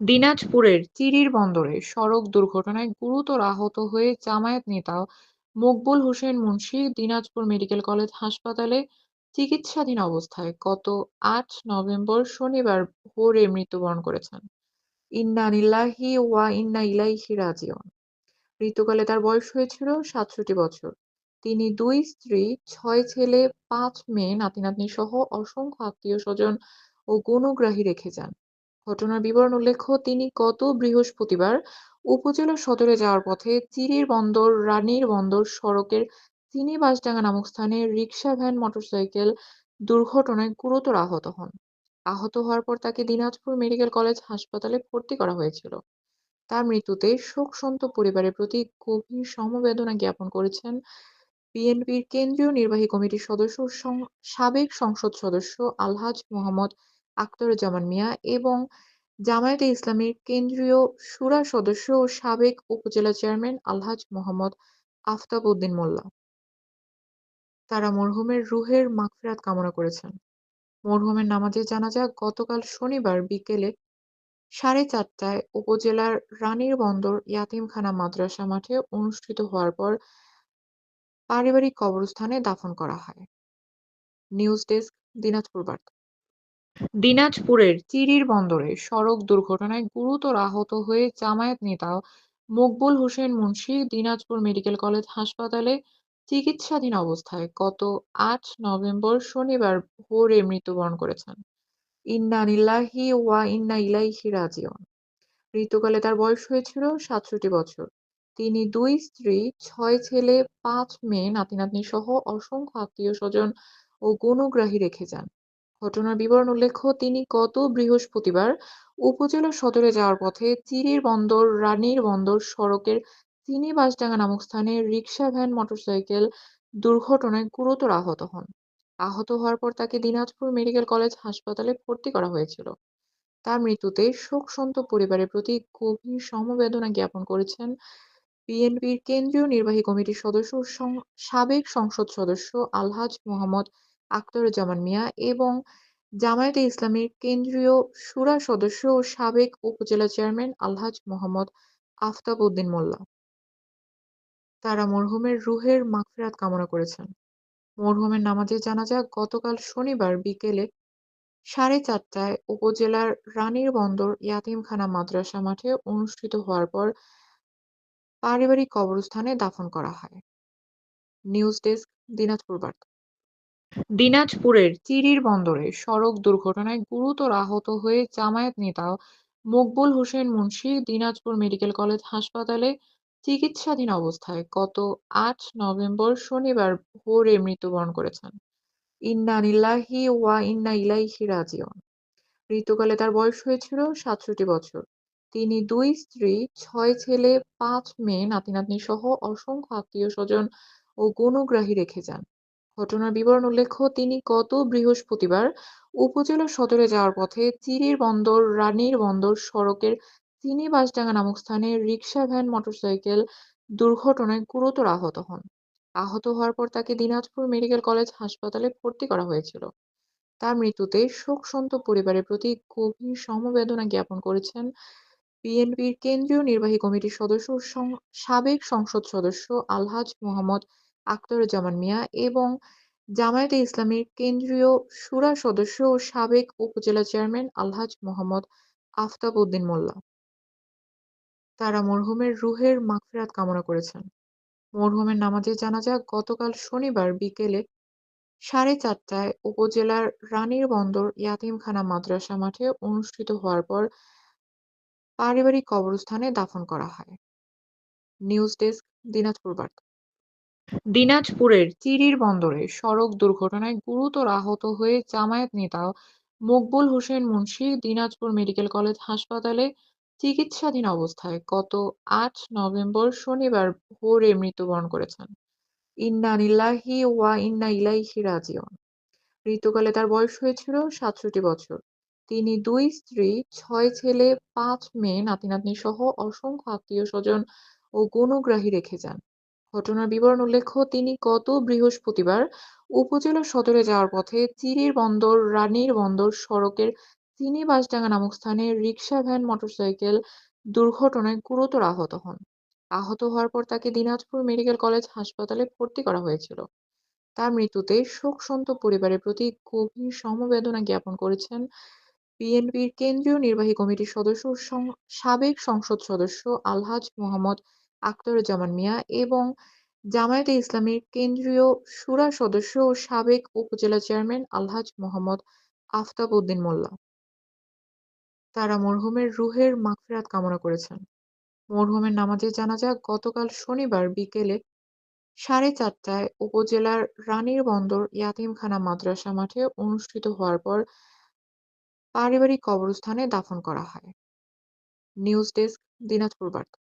দিনাজপুরের চিরির বন্দরে সড়ক দুর্ঘটনায় গুরুতর আহত হয়ে জামায়াত নেতা মকবুল হোসেন মুন্সী দিনাজপুর মেডিকেল কলেজ হাসপাতালে চিকিৎসাধীন অবস্থায় গত ৮ নভেম্বর শনিবার ভোরে মৃত্যুবরণ করেছেন। ইন্না লিল্লাহি ওয়া ইন্না ইলাইহি রাজিউন। মৃত্যুকালে তার বয়স হয়েছিল ৬৭ বছর। তিনি ২ স্ত্রী, ৬ ছেলে, ৫ মেয়ে, নাতি-নাতনি সহ অসংখ্য আত্মীয়স্বজন ও গুণগ্রাহী রেখে যান। ঘটনার বিবরণ উল্লেখ্য, তিনি গত বৃহস্পতিবার উপজেলা সদরে যাওয়ার পথে চিরির বন্দর রানীর বন্দর সড়কের চিনিবাসডাঙ্গা নামক স্থানে রিকশা-ভ্যান মোটরসাইকেল দুর্ঘটনায় গুরুতর আহত হন। আহত হওয়ার পর তাকে দিনাজপুর মেডিকেল কলেজ হাসপাতালে ভর্তি করা হয়েছিল। তার মৃত্যুতে শোকসন্তপ্ত পরিবারের প্রতি গভীর সমবেদনা জ্ঞাপন করেছেন বিএনপির কেন্দ্রীয় নির্বাহী কমিটির সদস্য ও সাবেক সংসদ সদস্য আলহাজ মোহাম্মদ আখতারুজ্জামান মিয়া এবং জামায়াতে ইসলামীর কেন্দ্রীয় শুরা সদস্য ও সাবেক উপজেলা চেয়ারম্যান আলহাজ মোহাম্মদ আফতাব উদ্দিন মোল্লা। তারা মরহুমের রুহের মাগফিরাত কামনা করেছেন। মরহুমের নামাজে জানাজা গতকাল শনিবার বিকেলে ৪:৩০টায় উপজেলার রানীর বন্দর ইয়াতীমখানা মাদ্রাসা মাঠে অনুষ্ঠিত হওয়ার পর পারিবারিক কবরস্থানে দাফন করা হয়। নিউজ ডেস্ক, দিনাজপুর বার্তা। দিনাজপুরের চিরির বন্দরে সড়ক দুর্ঘটনায় গুরুতর আহত হয়ে জামায়াত নেতা মকবুল হোসেন মুন্সী দিনাজপুর মেডিকেল কলেজ হাসপাতালে চিকিৎসাধীন অবস্থায় গত ৮ নভেম্বর শনিবার ভোরে মৃত্যুবরণ করেছেন। ইন্না লিল্লাহি ওয়া ইন্না ইলাইহি রাজিউন। মৃত্যুকালে তার বয়স হয়েছিল ৬৭ বছর। তিনি ২ স্ত্রী, ৬ ছেলে, ৫ মেয়ে, নাতি-নাতনি সহ অসংখ্য আত্মীয়স্বজন ও গুণগ্রাহী রেখে যান। ঘটনার বিবরণ উল্লেখ্য, তিনি গত বৃহস্পতিবার উপজেলা সদরে যাওয়ার পথে চিরির বন্দর রানীর বন্দর সড়কের চিনিবাসডাঙ্গা নামক স্থানে রিকশা-ভ্যান মোটরসাইকেল দুর্ঘটনায় গুরুতর আহত হন। আহত হওয়ার পর তাকে দিনাজপুর মেডিকেল কলেজ হাসপাতালে ভর্তি করা হয়েছিল। তার মৃত্যুতে শোকসন্তপ্ত পরিবারের প্রতি গভীর সমবেদনা জ্ঞাপন করেছেন বিএনপির কেন্দ্রীয় নির্বাহী কমিটির সদস্য ও সাবেক সংসদ সদস্য আলহাজ মোহাম্মদ আখতারুজ্জামান মিয়া এবং জামায়াতে ইসলামীর কেন্দ্রীয় শুরা সদস্য ও সাবেক উপজেলা চেয়ারম্যান আলহাজ মোহাম্মদ আফতাব উদ্দিন মোল্লা। তারা মরহুমের রুহের মাগফিরাত কামনা করেছেন। মরহুমের নামাজে জানাজা গতকাল শনিবার বিকেলে ৪:৩০টায় উপজেলার রানীর বন্দর ইয়াতীমখানা মাদ্রাসা মাঠে অনুষ্ঠিত হওয়ার পর পারিবারিক কবরস্থানে দাফন করা হয়। নিউজ ডেস্ক, দিনাজপুর বার্তা। দিনাজপুরের চিরির বন্দরে সড়ক দুর্ঘটনায় গুরুতর আহত হয়ে জামায়াত নেতা মকবুল হোসেন মুন্সী দিনাজপুর মেডিকেল কলেজ হাসপাতালে চিকিৎসাধীন অবস্থায় গত ৮ নভেম্বর শনিবার ভোরে মৃত্যুবরণ করেছেন। ইন্না লিল্লাহি ওয়া ইন্না ইলাইহি রাজিউন। মৃত্যুকালে তার বয়স হয়েছিল ৬৭ বছর। তিনি ২ স্ত্রী, ৬ ছেলে, ৫ মেয়ে, নাতি-নাতনি সহ অসংখ্য আত্মীয়স্বজন ও গুণগ্রাহী রেখে যান। ঘটনার বিবরণ উল্লেখ্য, তিনি গত বৃহস্পতিবার উপজেলা সদরে যাওয়ার পথে চিরির বন্দর রানীর বন্দর সড়কের চিনিবাসডাঙ্গা নামক স্থানে রিকশা-ভ্যান মোটরসাইকেল দুর্ঘটনায় গুরুতর আহত হন। আহত হওয়ার পর তাকে দিনাজপুর মেডিকেল কলেজ হাসপাতালে ভর্তি করা হয়েছিল। তার মৃত্যুতে শোকসন্তপ্ত পরিবারের প্রতি গভীর সমবেদনা জ্ঞাপন করেছেন বিএনপির কেন্দ্রীয় নির্বাহী কমিটির সদস্য ও সাবেক সংসদ সদস্য আলহাজ মোহাম্মদ আখতারুজ্জামান মিয়া এবং জামায়াতে ইসলামীর কেন্দ্রীয় শুরা সদস্য ও সাবেক উপজেলা চেয়ারম্যান আলহাজ মোহাম্মদ আফতাব উদ্দিন মোল্লা। তারা মরহুমের রুহের মাগফিরাত কামনা করেছেন। মরহুমের নামাজে জানাজা গতকাল শনিবার বিকেলে ৪:৩০টায় উপজেলার রানীর বন্দর ইয়াতীমখানা মাদ্রাসা মাঠে অনুষ্ঠিত হওয়ার পর পারিবারিক কবরস্থানে দাফন করা হয়। নিউজ ডেস্ক, দিনাজপুর বার্তা। দিনাজপুরের চিরির বন্দরে সড়ক দুর্ঘটনায় গুরুতর আহত হয়ে জামায়াত নেতা মকবুল হোসেন মুন্সী দিনাজপুর মেডিকেল কলেজ হাসপাতালে চিকিৎসাধীন অবস্থায় গত ৮ নভেম্বর শনিবার ভোরে মৃত্যুবরণ করেছেন। ইন্না লিল্লাহি ওয়া ইন্না ইলাইহি রাজিউন। মৃত্যুকালে তার বয়স হয়েছিল ৬৭ বছর। তিনি ২ স্ত্রী, ৬ ছেলে, ৫ মেয়ে, নাতি-নাতনি সহ অসংখ্য আত্মীয়স্বজন ও গুণগ্রাহী রেখে যান। ঘটনার বিবরণ উল্লেখ্য, তিনি গত বৃহস্পতিবার উপজেলা সদরে যাওয়ার পথে চিরির বন্দর রানীর বন্দর সড়কের তিনি বাঁশডাঙ্গা নামক স্থানে রিকশা, ভ্যান, মোটরসাইকেল দুর্ঘটনায় গুরুতর আহত হন। আহত হওয়ার পর তাকে দিনাজপুর মেডিকেল কলেজ হাসপাতালে ভর্তি করা হয়েছিল। তার মৃত্যুতে শোকসন্তপ্ত পরিবারের প্রতি গভীর সমবেদনা জ্ঞাপন করেছেন বিএনপির কেন্দ্রীয় নির্বাহী কমিটির সদস্য ও সাবেক সংসদ সদস্য আলহাজ মোহাম্মদ আখতারুজ্জামান মিয়া এবং জামায়াতে ইসলামীর কেন্দ্রীয় শুরা সদস্য ও সাবেক উপজেলা চেয়ারম্যান আলহাজ মোহাম্মদ আফতাব উদ্দিন মোল্লা। তারা মরহুমের রুহের মাগফিরাত কামনা করেছেন। মরহুমের নামাজে জানাজা গতকাল শনিবার বিকেলে 4:30টায় উপজেলার রানীরবন্দর ইয়াতীমখানা মাদ্রাসা মাঠে অনুষ্ঠিত হওয়ার পর পারিবারিক কবরস্থানে দাফন করা হয়। নিউজ ডেস্ক, দিনাজপুর বার্তা।